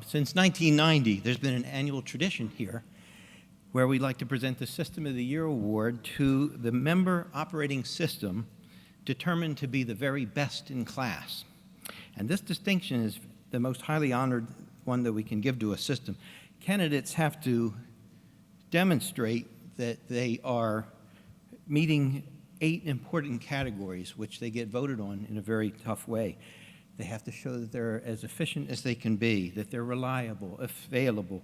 Since 1990, there's been an annual tradition here where we like to present the System of the Year award to the member operating system determined to be the very best in class. And this distinction is the most highly honored one that we can give to a system. Candidates have to demonstrate that they are meeting 8 important categories, which they get voted on in a very tough way. They have to show that they're as efficient as they can be, that they're reliable, available,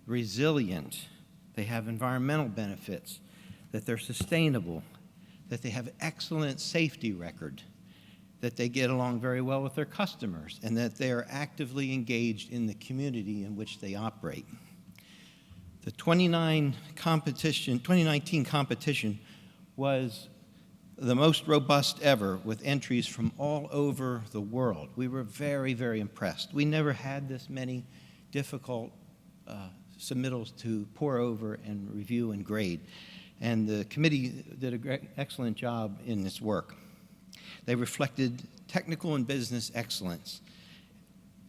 resilient, they have environmental benefits, that they're sustainable, that they have excellent safety record, that they get along very well with their customers, and that they are actively engaged in the community in which they operate. The 2019 competition was the most robust ever, with entries from all over the world. We were very, very impressed. We never had this many difficult submittals to pour over and review and grade. And the committee did an excellent job in this work. They reflected technical and business excellence.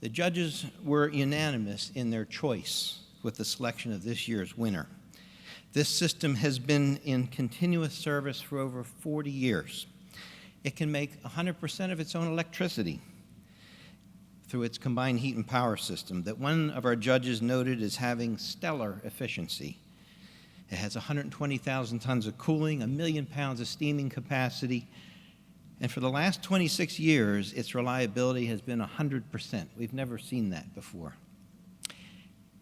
The judges were unanimous in their choice with the selection of this year's winner. This system has been in continuous service for over 40 years. It can make 100% of its own electricity through its combined heat and power system that one of our judges noted as having stellar efficiency. It has 120,000 tons of cooling, 1 million pounds of steaming capacity, and for the last 26 years, its reliability has been 100%. We've never seen that before.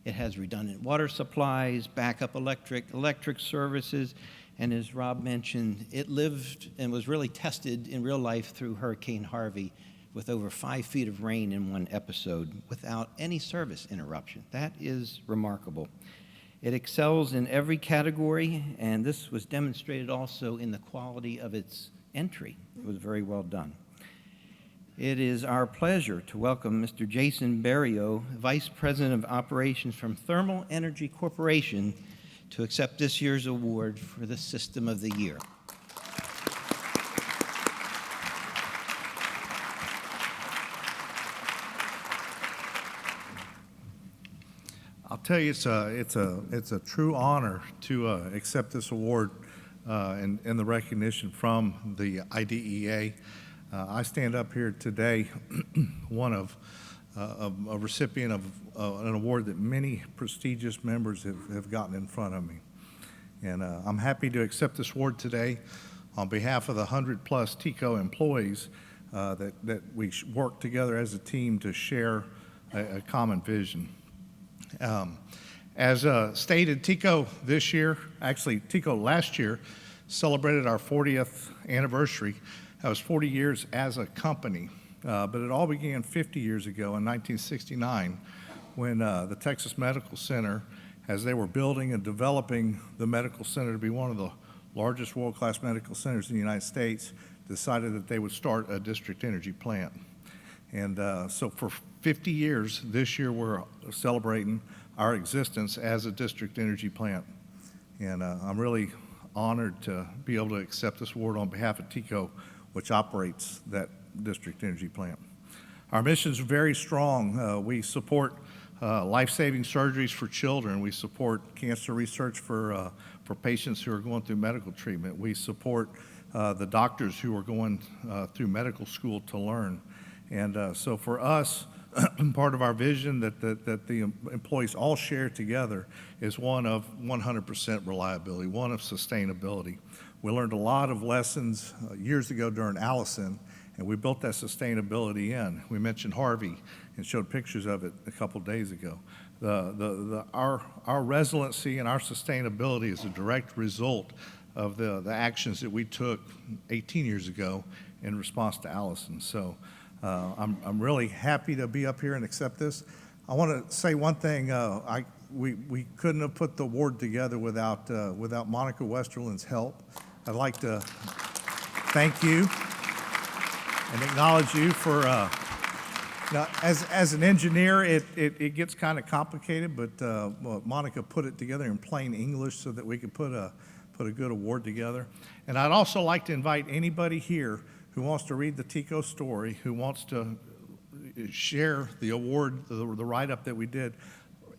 It has redundant water supplies, backup electric services, and as Rob mentioned, it lived and was really tested in real life through Hurricane Harvey with over 5 feet of rain in one episode without any service interruption. That is remarkable. It excels in every category, and this was demonstrated also in the quality of its entry. It was very well done. It is our pleasure to welcome Mr. Jason Berrio, Vice President of Operations from Thermal Energy Corporation, to accept this year's award for the System of the Year. I'll tell you, it's a true honor to accept this award and the recognition from the IDEA. I stand up here today, a recipient of an award that many prestigious members have gotten in front of me. And I'm happy to accept this award today on behalf of the 100-plus TECO employees that we work together as a team to share a common vision. As stated, TECO this year, actually TECO last year, celebrated our 40th anniversary. That was 40 years as a company, but it all began 50 years ago in 1969 when the Texas Medical Center, as they were building and developing the medical center to be one of the largest world-class medical centers in the United States, decided that they would start a district energy plant. And so for 50 years, this year we're celebrating our existence as a district energy plant. And I'm really honored to be able to accept this award on behalf of TECO, which operates that district energy plant. Our mission is very strong. We support life-saving surgeries for children. We support cancer research for patients who are going through medical treatment. We support the doctors who are going through medical school to learn. And so for us, part of our vision that the employees all share together is one of 100% reliability, one of sustainability. We learned a lot of lessons years ago during Allison, and we built that sustainability in. We mentioned Harvey and showed pictures of it a couple days ago. Our resiliency and our sustainability is a direct result of the actions that we took 18 years ago in response to Allison. So I'm really happy to be up here and accept this. I want to say one thing. We couldn't have put the award together without Monica Westerland's help. I'd like to thank you and acknowledge you for, as an engineer, it gets kind of complicated, but Monica put it together in plain English so that we could put a good award together. And I'd also like to invite anybody here who wants to read the TECO story, who wants to share the award, the write-up that we did,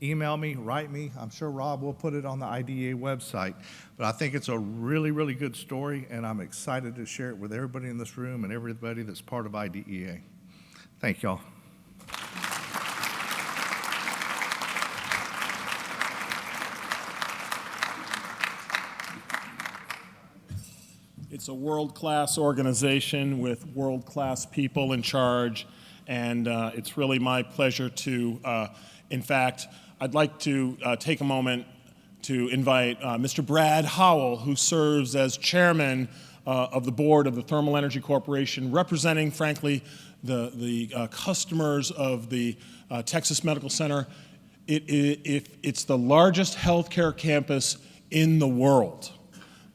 email me, write me. I'm sure Rob will put it on the IDEA website. But I think it's a really, really good story, and I'm excited to share it with everybody in this room and everybody that's part of IDEA. Thank y'all. It's a world-class organization with world-class people in charge, and it's really my pleasure to, in fact, I'd like to take a moment to invite Mr. Brad Howell, who serves as chairman of the board of the Thermal Energy Corporation, representing, frankly, the customers of the Texas Medical Center. It's the largest healthcare campus in the world.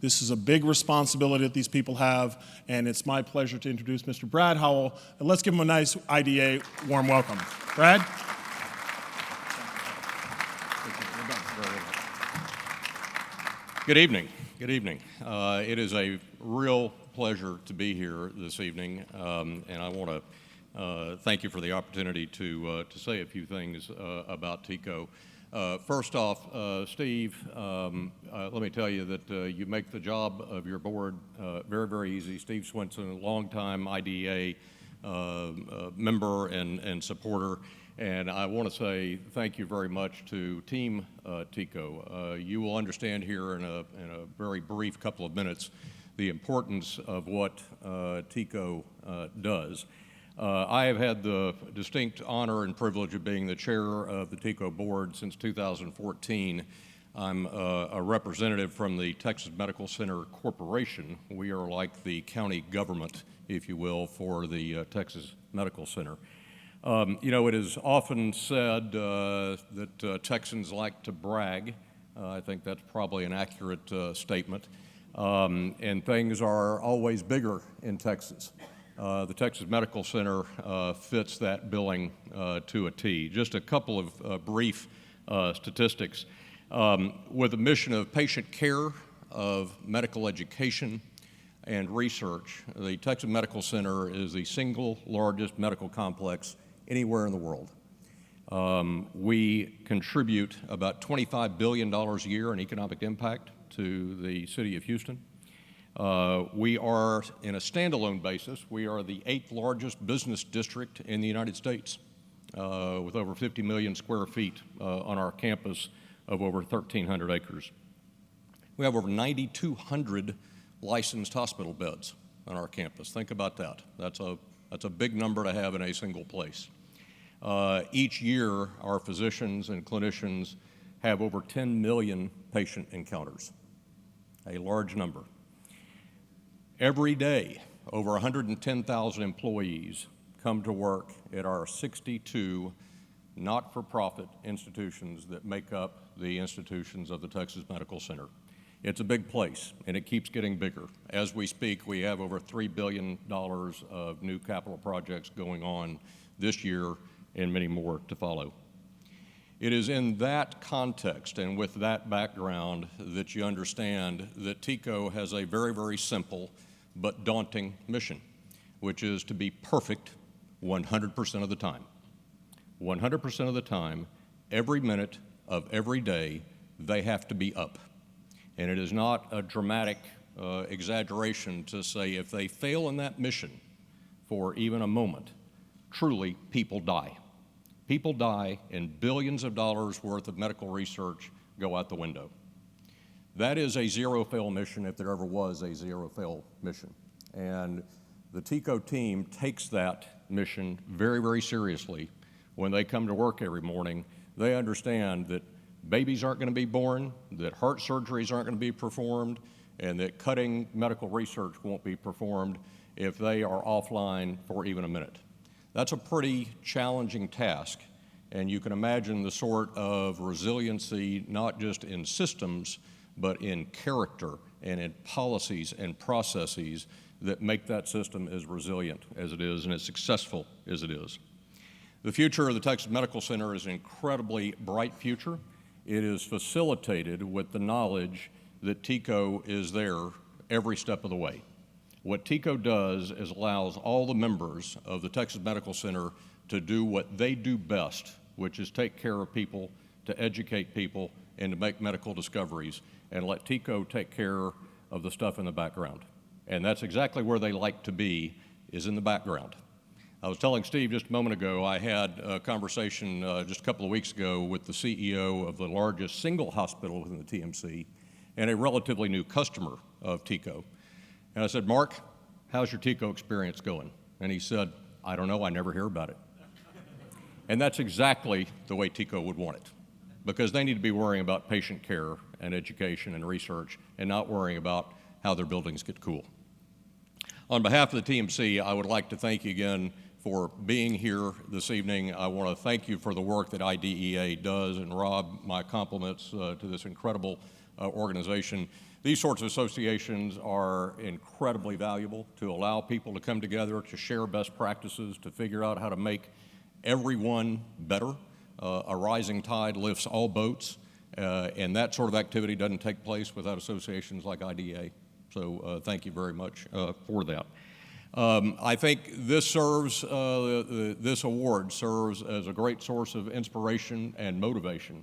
This is a big responsibility that these people have, and it's my pleasure to introduce Mr. Brad Howell. And let's give him a nice IDA warm welcome. Brad? Good evening. Good evening. It is a real pleasure to be here this evening, and I want to thank you for the opportunity to say a few things about TECO. First off, Steve, let me tell you that you make the job of your board very, very easy. Steve Swinson, a longtime IDEA member and supporter. And I want to say thank you very much to Team TECO. You will understand here in a very brief couple of minutes the importance of what TECO does. I have had the distinct honor and privilege of being the chair of the TECO board since 2014. I'm a representative from the Texas Medical Center Corporation. We are like the county government, if you will, for the Texas Medical Center. You know, it is often said that Texans like to brag. I think that's probably an accurate statement. And things are always bigger in Texas. The Texas Medical Center fits that billing to a T. Just a couple of brief statistics. With a mission of patient care, of medical education, and research, the Texas Medical Center is the single largest medical complex anywhere in the world. We contribute about $25 billion a year in economic impact to the city of Houston. We are, in a standalone basis, we are the 8th largest business district in the United States, with over 50 million square feet on our campus of over 1,300 acres. We have over 9,200 licensed hospital beds on our campus. Think about that. That's a big number to have in a single place. Each year, our physicians and clinicians have over 10 million patient encounters, a large number. Every day, over 110,000 employees come to work at our 62 not-for-profit institutions that make up the institutions of the Texas Medical Center. It's a big place, and it keeps getting bigger. As we speak, we have over $3 billion of new capital projects going on this year and many more to follow. It is in that context and with that background that you understand that TECO has a very, very simple but daunting mission, which is to be perfect 100% of the time. 100% of the time, every minute of every day, they have to be up. And it is not a dramatic exaggeration to say if they fail in that mission for even a moment, truly people die. People die and billions of dollars worth of medical research go out the window. That is a zero-fail mission if there ever was a zero-fail mission. And the TECO team takes that mission very, very seriously. When they come to work every morning, they understand that babies aren't going to be born, that heart surgeries aren't going to be performed, and that cutting medical research won't be performed if they are offline for even a minute. That's a pretty challenging task, and you can imagine the sort of resiliency, not just in systems, but in character and in policies and processes that make that system as resilient as it is and as successful as it is. The future of the Texas Medical Center is an incredibly bright future. It is facilitated with the knowledge that TECO is there every step of the way. What TECO does is allows all the members of the Texas Medical Center to do what they do best, which is take care of people, to educate people, and to make medical discoveries, and let TECO take care of the stuff in the background. And that's exactly where they like to be, is in the background. I was telling Steve just a moment ago, I had a conversation just a couple of weeks ago with the CEO of the largest single hospital within the TMC and a relatively new customer of TECO. And I said, Mark, how's your TECO experience going? And he said, I don't know, I never hear about it. And that's exactly the way TECO would want it, because they need to be worrying about patient care and education and research and not worrying about how their buildings get cool. On behalf of the TMC, I would like to thank you again for being here this evening. I want to thank you for the work that IDEA does, and Rob, my compliments to this incredible organization. These sorts of associations are incredibly valuable to allow people to come together, to share best practices, to figure out how to make everyone better. A rising tide lifts all boats, and that sort of activity doesn't take place without associations like IDEA. So thank you very much for that. I think this serves, this award serves as a great source of inspiration and motivation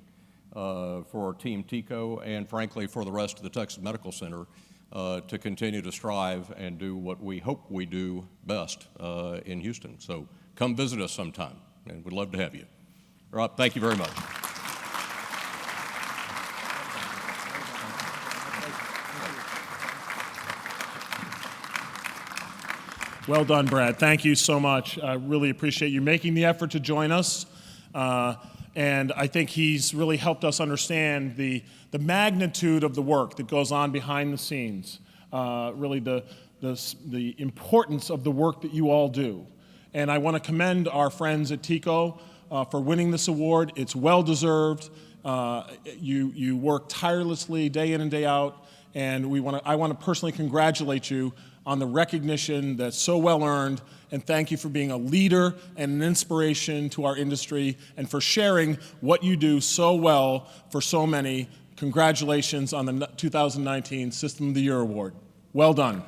for Team TECO and, frankly, for the rest of the Texas Medical Center to continue to strive and do what we hope we do best in Houston. So come visit us sometime, and we'd love to have you. Rob, thank you very much. Well done, Brad. Thank you so much. I really appreciate you making the effort to join us. And I think he's really helped us understand the magnitude of the work that goes on behind the scenes, really the importance of the work that you all do. And I want to commend our friends at TECO for winning this award. It's well-deserved. You work tirelessly day in and day out, and I want to personally congratulate you on the recognition that's so well-earned, and thank you for being a leader and an inspiration to our industry and for sharing what you do so well for so many. Congratulations on the 2019 System of the Year Award. Well done.